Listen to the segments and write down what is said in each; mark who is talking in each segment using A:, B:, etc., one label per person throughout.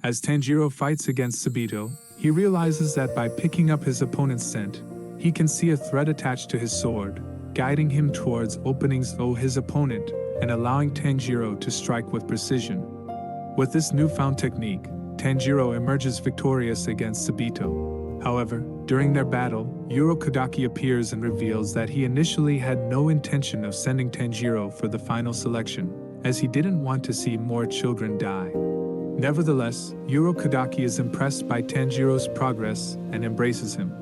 A: As Tanjiro fights against Sabito, he realizes that by picking up his opponent's scent, he can see a thread attached to his sword, guiding him towards openings of his opponent and allowing Tanjiro to strike with precision. With this newfound technique, Tanjiro emerges victorious against Sabito. However, during their battle, Urokodaki appears and reveals that he initially had no intention of sending Tanjiro for the final selection, as he didn't want to see more children die. Nevertheless, Urokodaki is impressed by Tanjiro's progress and embraces him.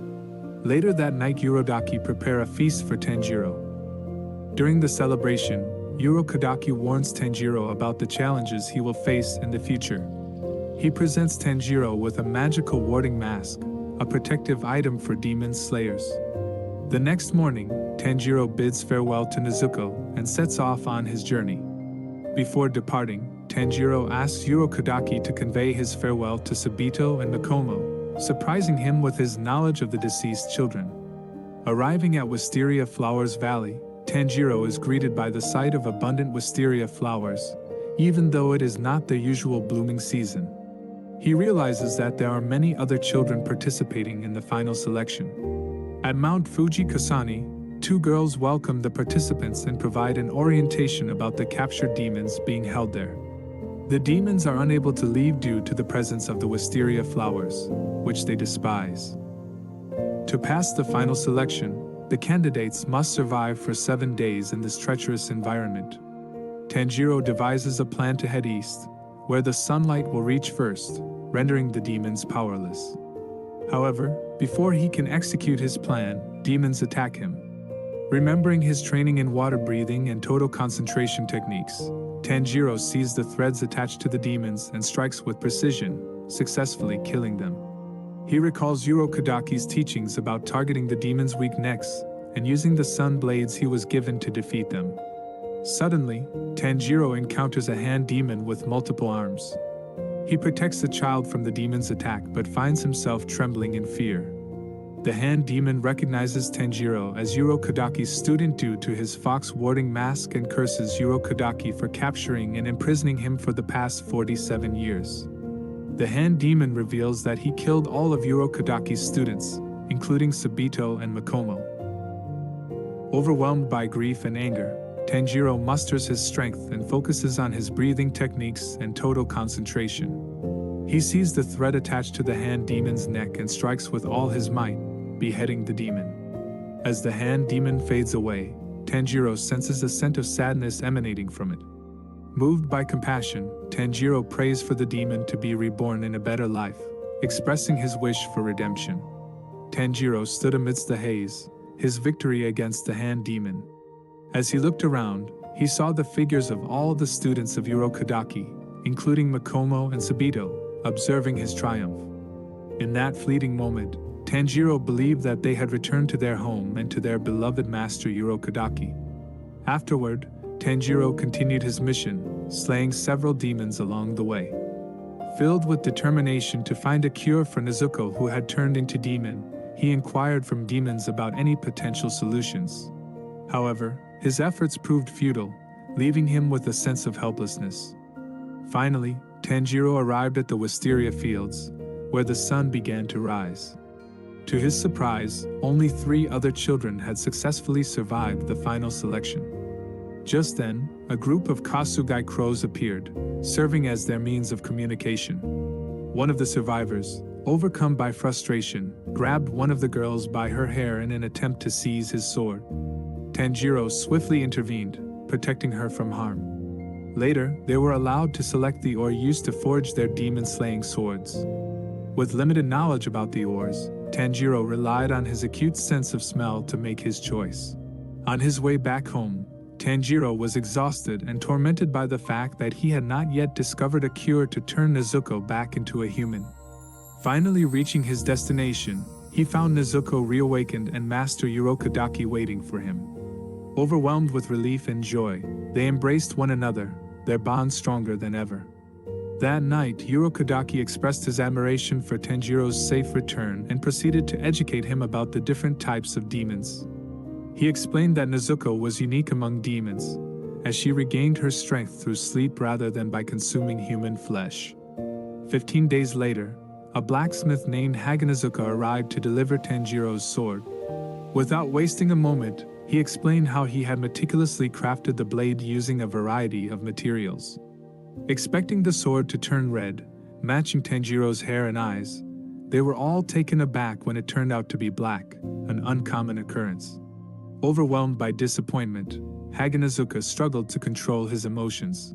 A: Later that night, Urokodaki prepare a feast for Tanjiro. During the celebration, Urokodaki warns Tanjiro about the challenges he will face in the future. He presents Tanjiro with a magical warding mask, a protective item for demon slayers. The next morning, Tanjiro bids farewell to Nezuko and sets off on his journey. Before departing, Tanjiro asks Urokodaki to convey his farewell to Sabito and Makomo, surprising him with his knowledge of the deceased children. Arriving at Wisteria Flowers Valley, Tanjiro is greeted by the sight of abundant wisteria flowers, even though it is not the usual blooming season. He realizes that there are many other children participating in the final selection. At Mount Fuji Kasane, two girls welcome the participants and provide an orientation about the captured demons being held there. The demons are unable to leave due to the presence of the wisteria flowers, which they despise. To pass the final selection, the candidates must survive for 7 days in this treacherous environment. Tanjiro devises a plan to head east, where the sunlight will reach first, rendering the demons powerless. However, before he can execute his plan, demons attack him. Remembering his training in water breathing and total concentration techniques, Tanjiro sees the threads attached to the demons and strikes with precision, successfully killing them. He recalls Urokodaki's teachings about targeting the demons' weak necks and using the sun blades he was given to defeat them. Suddenly, Tanjiro encounters a hand demon with multiple arms. He protects the child from the demon's attack but finds himself trembling in fear. The hand demon recognizes Tanjiro as Urokodaki's student due to his fox warding mask and curses Urokodaki for capturing and imprisoning him for the past 47 years. The hand demon reveals that he killed all of Urokodaki's students, including Sabito and Makomo. Overwhelmed by grief and anger, Tanjiro musters his strength and focuses on his breathing techniques and total concentration. He sees the thread attached to the hand demon's neck and strikes with all his might, beheading the demon. As the hand demon fades away, Tanjiro senses a scent of sadness emanating from it. Moved by compassion, Tanjiro prays for the demon to be reborn in a better life, expressing his wish for redemption. Tanjiro stood amidst the haze, his victory against the hand demon. As he looked around, he saw the figures of all the students of Urokodaki, including Makomo and Sabito, observing his triumph. In that fleeting moment, Tanjiro believed that they had returned to their home and to their beloved master Urokodaki. Afterward, Tanjiro continued his mission, slaying several demons along the way. Filled with determination to find a cure for Nezuko, who had turned into demon, he inquired from demons about any potential solutions. However, his efforts proved futile, leaving him with a sense of helplessness. Finally, Tanjiro arrived at the wisteria fields, where the sun began to rise. To his surprise, only 3 other children had successfully survived the final selection. Just then, a group of Kasugai crows appeared, serving as their means of communication. One of the survivors, overcome by frustration, grabbed one of the girls by her hair in an attempt to seize his sword. Tanjiro swiftly intervened, protecting her from harm. Later, they were allowed to select the ore used to forge their demon-slaying swords. With limited knowledge about the ores, Tanjiro relied on his acute sense of smell to make his choice. On his way back home, Tanjiro was exhausted and tormented by the fact that he had not yet discovered a cure to turn Nezuko back into a human. Finally reaching his destination, he found Nezuko reawakened and Master Urokodaki waiting for him. Overwhelmed with relief and joy, they embraced one another, their bond stronger than ever. That night, Urokodaki expressed his admiration for Tanjiro's safe return and proceeded to educate him about the different types of demons. He explained that Nezuko was unique among demons, as she regained her strength through sleep rather than by consuming human flesh. 15 days later, a blacksmith named Haganazuka arrived to deliver Tanjiro's sword. Without wasting a moment, he explained how he had meticulously crafted the blade using a variety of materials. Expecting the sword to turn red, matching Tanjiro's hair and eyes, they were all taken aback when it turned out to be black, an uncommon occurrence. Overwhelmed by disappointment, Haganazuka struggled to control his emotions.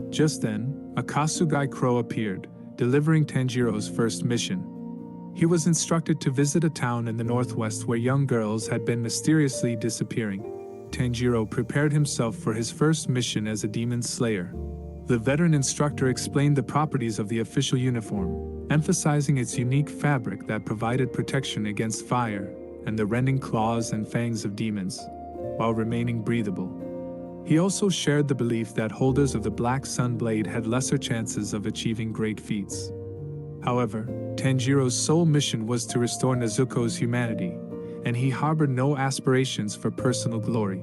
A: Just then, a Kasugai crow appeared, delivering Tanjiro's first mission. He was instructed to visit a town in the northwest where young girls had been mysteriously disappearing. Tanjiro prepared himself for his first mission as a demon slayer. The veteran instructor explained the properties of the official uniform, emphasizing its unique fabric that provided protection against fire and the rending claws and fangs of demons, while remaining breathable. He also shared the belief that holders of the Black Sun Blade had lesser chances of achieving great feats. However, Tanjiro's sole mission was to restore Nezuko's humanity, and he harbored no aspirations for personal glory.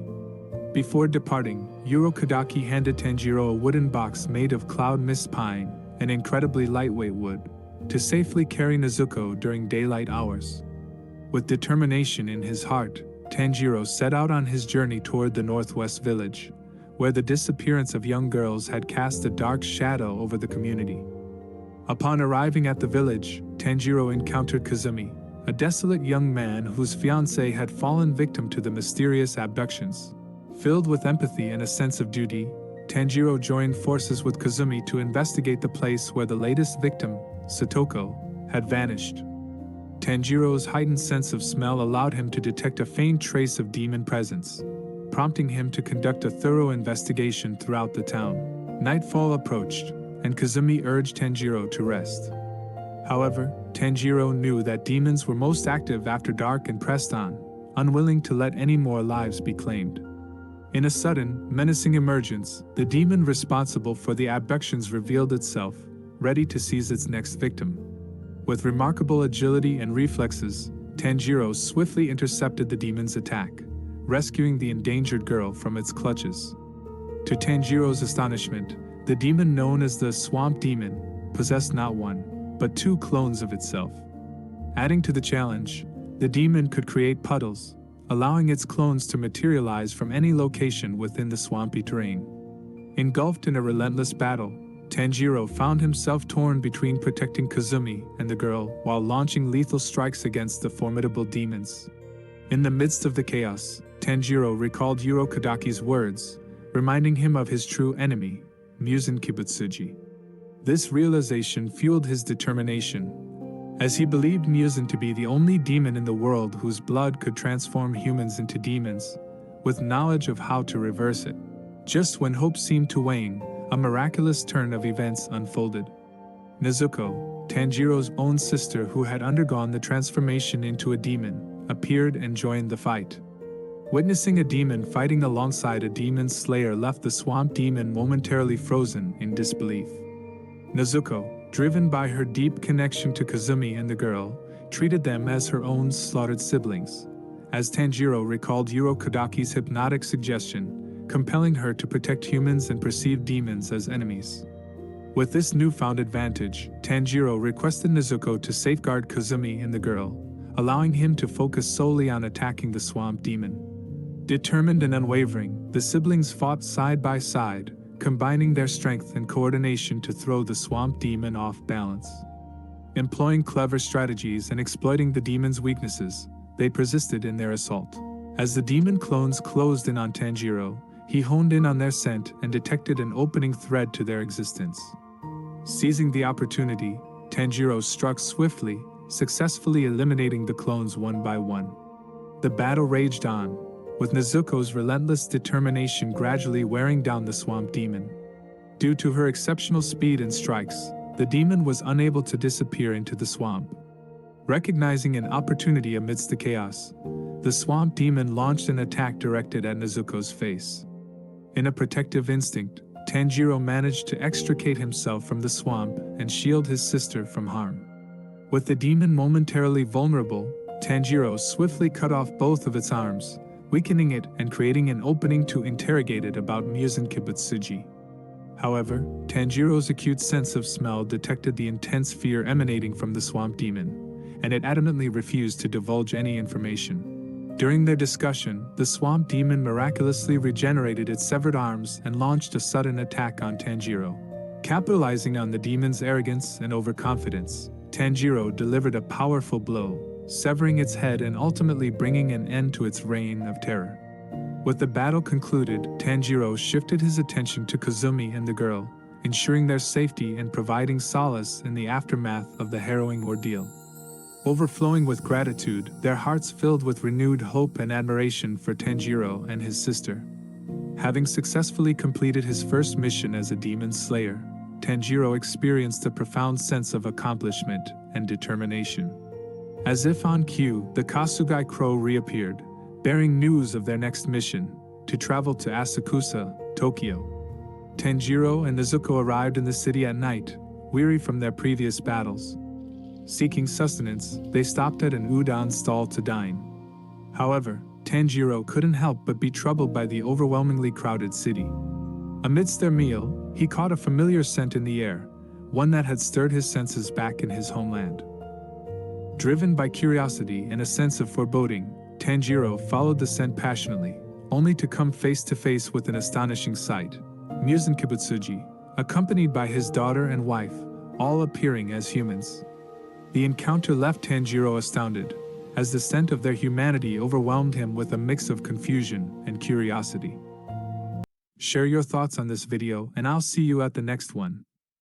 A: Before departing, Urokodaki handed Tanjiro a wooden box made of cloud mist pine, an incredibly lightweight wood, to safely carry Nezuko during daylight hours. With determination in his heart, Tanjiro set out on his journey toward the northwest village, where the disappearance of young girls had cast a dark shadow over the community. Upon arriving at the village, Tanjiro encountered Kazumi, a desolate young man whose fiancée had fallen victim to the mysterious abductions. Filled with empathy and a sense of duty, Tanjiro joined forces with Kazumi to investigate the place where the latest victim, Satoko, had vanished. Tanjiro's heightened sense of smell allowed him to detect a faint trace of demon presence, prompting him to conduct a thorough investigation throughout the town. Nightfall approached, and Kazumi urged Tanjiro to rest. However, Tanjiro knew that demons were most active after dark and pressed on, unwilling to let any more lives be claimed. In a sudden, menacing emergence, the demon responsible for the abductions revealed itself, ready to seize its next victim. With remarkable agility and reflexes, Tanjiro swiftly intercepted the demon's attack, rescuing the endangered girl from its clutches. To Tanjiro's astonishment, the demon known as the Swamp Demon possessed not one, but two clones of itself. Adding to the challenge, the demon could create puddles, allowing its clones to materialize from any location within the swampy terrain. Engulfed in a relentless battle, Tanjiro found himself torn between protecting Kazumi and the girl while launching lethal strikes against the formidable demons. In the midst of the chaos, Tanjiro recalled Urokodaki's words, reminding him of his true enemy, Muzan Kibutsuji. This realization fueled his determination, as he believed Muzan to be the only demon in the world whose blood could transform humans into demons, with knowledge of how to reverse it. Just when hope seemed to wane, a miraculous turn of events unfolded. Nezuko, Tanjiro's own sister who had undergone the transformation into a demon, appeared and joined the fight. Witnessing a demon fighting alongside a demon slayer left the swamp demon momentarily frozen in disbelief. Nezuko, driven by her deep connection to Kazumi and the girl, treated them as her own slaughtered siblings, as Tanjiro recalled Urokodaki's hypnotic suggestion, compelling her to protect humans and perceive demons as enemies. With this newfound advantage, Tanjiro requested Nezuko to safeguard Kazumi and the girl, allowing him to focus solely on attacking the swamp demon. Determined and unwavering, the siblings fought side by side, combining their strength and coordination to throw the swamp demon off balance. Employing clever strategies and exploiting the demon's weaknesses, they persisted in their assault. As the demon clones closed in on Tanjiro, he honed in on their scent and detected an opening thread to their existence. Seizing the opportunity, Tanjiro struck swiftly, successfully eliminating the clones one by one. The battle raged on, with Nezuko's relentless determination gradually wearing down the swamp demon. Due to her exceptional speed and strikes, the demon was unable to disappear into the swamp. Recognizing an opportunity amidst the chaos, the swamp demon launched an attack directed at Nezuko's face. In a protective instinct, Tanjiro managed to extricate himself from the swamp and shield his sister from harm. With the demon momentarily vulnerable, Tanjiro swiftly cut off both of its arms, weakening it and creating an opening to interrogate it about Muzan Kibutsuji. However, Tanjiro's acute sense of smell detected the intense fear emanating from the swamp demon, and it adamantly refused to divulge any information. During their discussion, the swamp demon miraculously regenerated its severed arms and launched a sudden attack on Tanjiro. Capitalizing on the demon's arrogance and overconfidence, Tanjiro delivered a powerful blow, severing its head and ultimately bringing an end to its reign of terror. With the battle concluded, Tanjiro shifted his attention to Kazumi and the girl, ensuring their safety and providing solace in the aftermath of the harrowing ordeal. Overflowing with gratitude, their hearts filled with renewed hope and admiration for Tanjiro and his sister. Having successfully completed his first mission as a demon slayer, Tanjiro experienced a profound sense of accomplishment and determination. As if on cue, the Kasugai Crow reappeared, bearing news of their next mission, to travel to Asakusa, Tokyo. Tanjiro and Nezuko arrived in the city at night, weary from their previous battles. Seeking sustenance, they stopped at an udon stall to dine. However, Tanjiro couldn't help but be troubled by the overwhelmingly crowded city. Amidst their meal, he caught a familiar scent in the air, one that had stirred his senses back in his homeland. Driven by curiosity and a sense of foreboding, Tanjiro followed the scent passionately, only to come face to face with an astonishing sight. Muzan Kibutsuji, accompanied by his daughter and wife, all appearing as humans. The encounter left Tanjiro astounded, as the scent of their humanity overwhelmed him with a mix of confusion and curiosity. Share your thoughts on this video and I'll see you at the next one.